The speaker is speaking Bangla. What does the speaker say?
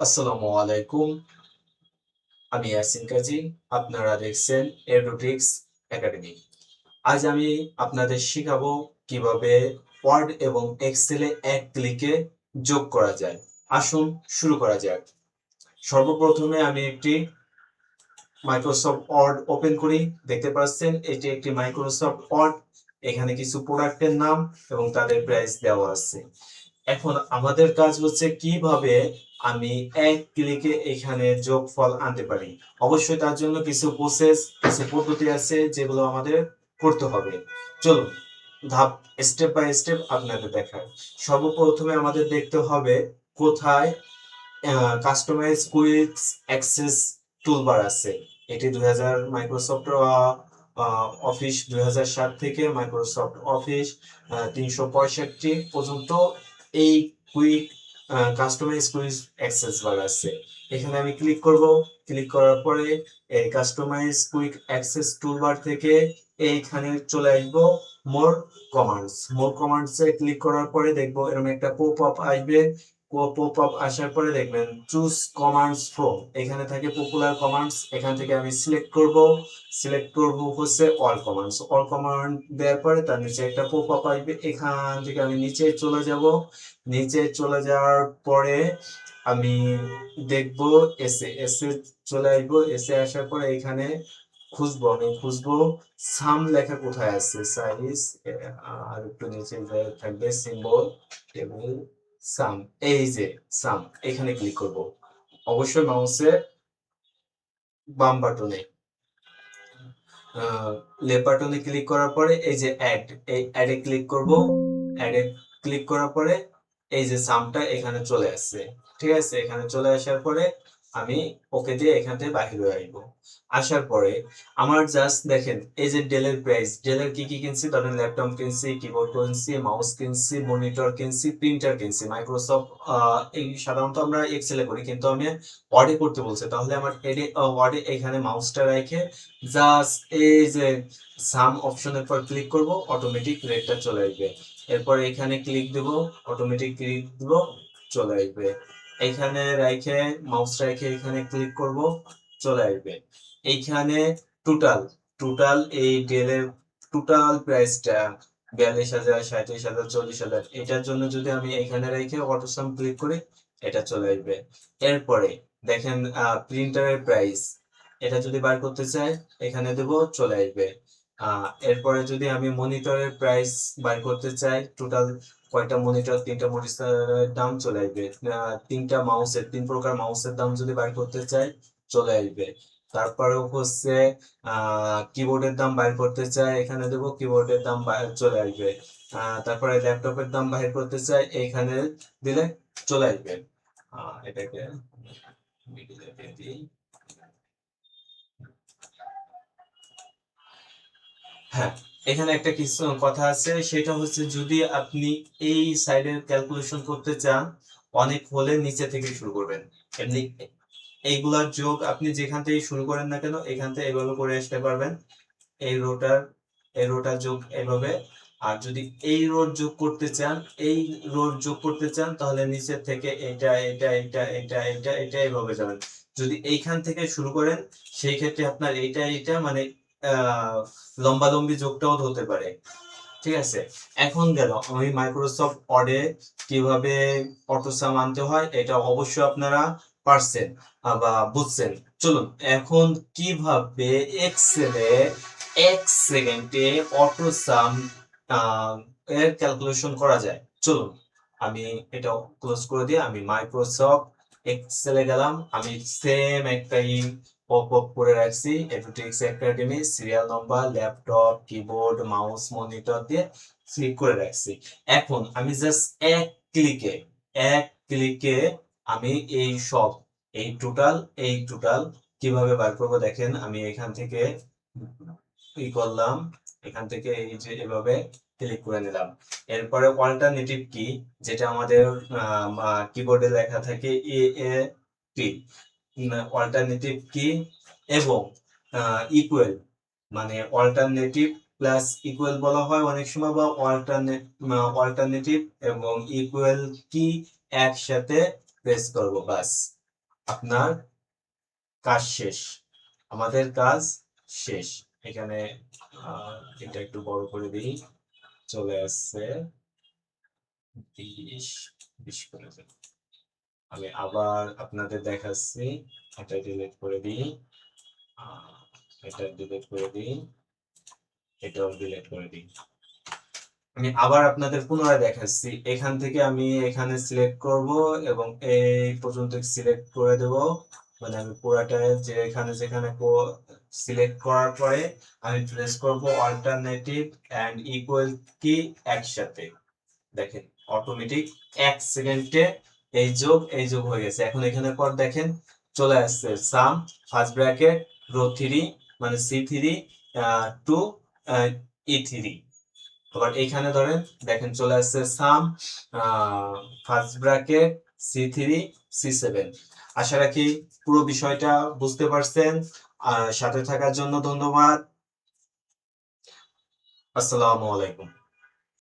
আসসালামু আলাইকুম। আমি ইয়াসিন কাজী। আপনারা দেখছেন এডুটিক্স একাডেমি। আজ আমি আপনাদের শিখাবো কিভাবে ওয়ার্ড এবং এক্সেলে এক ক্লিকে যোগ করা যায়। আসুন শুরু করা যাক। সর্বপ্রথমে আমি একটি মাইক্রোসফট ওয়ার্ড ওপেন করি। দেখতে পাচ্ছেন এটি একটি মাইক্রোসফট ওয়ার্ড। এখানে কিছু প্রোডাক্টের নাম এবং তাদের প্রাইস দেওয়া আছে। এখন আমাদের কাজ হচ্ছে কিভাবে আমি এক ক্লিকে এখানে যোগফল আনতে পারি। অবশ্যই তার জন্য কিছু প্রসেস, কিছু পদ্ধতি আছে যেগুলো আমাদের করতে হবে। চলুন ধাপ স্টেপ বাই স্টেপ আপনাদের দেখায়। সর্বপ্রথমে আমাদের দেখতে হবে কোথায় কাস্টমাইজ কুইক অ্যাক্সেস টুলবার আছে। এটি 2000 মাইক্রোসফট অফিস 2007 থেকে মাইক্রোসফট অফিস 365 পর্যন্ত এই কুইক কাস্টমাইজ কুইক অ্যাক্সেস বার আছে। এখানে আমি ক্লিক করব। ক্লিক করার পরে এই কাস্টমাইজ কুইক অ্যাক্সেস টুলবার থেকে এইখানে চলে আসবো মোর কমান্ডস। মোর কমান্ডসে ক্লিক করার পরে দেখবো এরকম একটা পপ আপ আসবে। পপ আপ আসার পরে দেখবেন চুজ কমান্ডস ফ্রম, এখানে থাকে পপুলার কমান্ডস। এখান থেকে আমি সিলেক্ট করব হচ্ছে অল কমান্ডস। অল কমান্ড দেওয়ার পরে তার নিচে একটা পপ আপ আসবে। এখান থেকে আমি নিচে চলে যাব। নিচে চলে যাওয়ার পরে আমি দেখব এসে চলে আসবো। এসে আসার পরে এখানে খুঁজবো সাম লেখা কোথায় আছে, সাইজ আর একটু নিচে থাকবে সিম্বল টেবিল সাম। এই যে সাম, এখানে ক্লিক করব। অবশ্যই মাউসের বাম বাটনে লেফট বাটনে ক্লিক করার পরে এই যে অ্যাড, এই অ্যাডে ক্লিক করব। অ্যাডে ক্লিক করার পরে এই যে সামটা এখানে চলে আসছে। ঠিক আছে, এখানে চলে আসার পরে আমি ওকে দিয়ে এখান থেকে বাইরে হয়ে আসবো। আসার পরে আমার জাস্ট দেখেন এই যে ডেলের প্রাইস, ডেলের কি কি কিনছি, ধরেন ল্যাপটপ কিনছি, কিবোর্ড কিনছি, মাউস কিনছি, মনিটর কিনছি, প্রিন্টার কিনছি। মাইক্রোসফট এই সাধারণত আমরা এক্সেলে করি, কিন্তু আমি ওয়ার্ডে করতে বলছে, তাহলে আমার ওয়ার্ডে এখানে মাউসটা রেখে জাস্ট এই যে সাম অপশনের পর ক্লিক করব, অটোমেটিক রেটটা চলে আসবে। এরপর এখানে ক্লিক দেব, অটোমেটিক ক্লিক দেব, চলে আসবে। এখানে রেখে মাউস রেখে এখানে ক্লিক করব, চলে আসবে। এইখানে টোটাল টোটাল এই ডেলের টোটাল প্রাইসটা 42,000, 37,000, 40,000। এটার জন্য যদি আমি এখানে রেখে অটোসাম ক্লিক করি, এটা চলে আসবে। এরপরে দেখেন প্রিন্টারের প্রাইস, এটা যদি বার করতে চাই এখানে দেব, চলে আসবে। এরপরে যদি আমি মনিটরের প্রাইস বার করতে চাই, টোটাল কয়টা মনিটর, 3টা মনিটরের দাম চলে আসবে। 3টা মাউসের, 3 প্রকার মাউসের দাম যদি বার করতে চাই, চলে আসবে। তারপরে হচ্ছে কিবোর্ডের দাম বাইর করতে চাই, এখানে দেবো, কিবোর্ডের দাম চলে আসবে। তারপরে ল্যাপটপের দাম বাইর করতে চাই, এইখানে দিলে চলে আসবে। এটাকে মিডিলে দিয়ে দিই। হ্যাঁ, এখানে একটা কিছু কথা আছে, সেটা হচ্ছে যদি আপনি এই সাইডের ক্যালকুলেশন করতে চান, অনেক হলে নিচে থেকে শুরু করবেন। এমনি এইগুলার যোগ আপনি যেখান থেকে শুরু করেন না কেন, এখান থেকে এভাবে করে আসতে পারবেন। এই রোটার এই রোটার যোগ এভাবে। আর যদি এই রোড যোগ করতে চান, এই রোড যোগ করতে চান, তাহলে নিচের থেকে এটা এটা এটা এটা এটা এটা এইভাবে যাবেন। যদি এইখান থেকে শুরু করেন, সেই ক্ষেত্রে আপনার এইটা এইটা মানে লম্বালম্বি যোগটাও হতে পারে। ঠিক আছে, এখন গেল আমি মাইক্রোসফট ওয়ার্ডে কিভাবে অটোসাম আনতে হয়, এটা অবশ্যই আপনারা পারছেন বা বুঝছেন। চলুন এখন কিভাবে এক্সেলে 1 সেকেন্ডে অটোসাম এর ক্যালকুলেশন করা যায়। চলুন আমি এটা ক্লোজ করে দিয়ে আমি মাইক্রোসফট এক্সেলে গেলাম। আমি সেম একটাই পপ আপ করে রাখছি, Edutex academy, serial number, laptop, keyboard, mouse, monitor দিয়ে ক্লিক করে রাখছি। এখন আমি জাস্ট ক্লিকে এক ক্লিকে আমি এই সব এই টোটাল কিভাবে বার করবো দেখেন। আমি এখান থেকে কি করলাম, এখান থেকে এই যে এভাবে ক্লিক করে নিলাম। এরপরে অল্টারনেটিভ কি, যেটা আমাদের কিবোর্ডে লেখা থাকে এ এ টি, অল্টারনেটিভ কি এবং ইকুয়াল, মানে অল্টারনেটিভ প্লাস ইকুয়াল বলা হয় অনেক সময়, বা অল্টারনেটিভ এবং ইকুয়াল কি একসাথে প্রেস করব, বাস। আপনার কাজ শেষ, আমাদের কাজ শেষ। এখানে এটা একটু বড় করে দিই, চলে আসছে 20 করে দিই। আমি আবার আপনাদের দেখাচ্ছি, এটা ডিলিট করে দিই, এটা ডিলিট করে দিই, এটাও ডিলিট করে দিই। আমি আবার আপনাদের পুনরায় দেখাচ্ছি, এখান থেকে আমি এখানে সিলেক্ট করব এবং এই পর্যন্ত সিলেক্ট করে দেব। মানে আমি পুরাটা যে এখানে যেখানে সিলেক্ট করার পরে আমি প্রেস করব অল্টারনেটিভ এন্ড ইকুয়াল কি একসাথে। দেখেন অটোমেটিক 1 সেকেন্ডে এই যোগ হয়ে গেছে। এখন এখানে পর দেখেন চলে আসছে সাম ফার্স্ট ব্র্যাকেট রো 3 মানে C3 টু E3। আবার এইখানে ধরেন দেখেন চলে আসছে সাম ফার্স্ট ব্র্যাকেট C3 C7। আশা রাখি পুরো বিষয়টা বুঝতে পারছেন। সাথে থাকার জন্য ধন্যবাদ। আসসালামু আলাইকুম।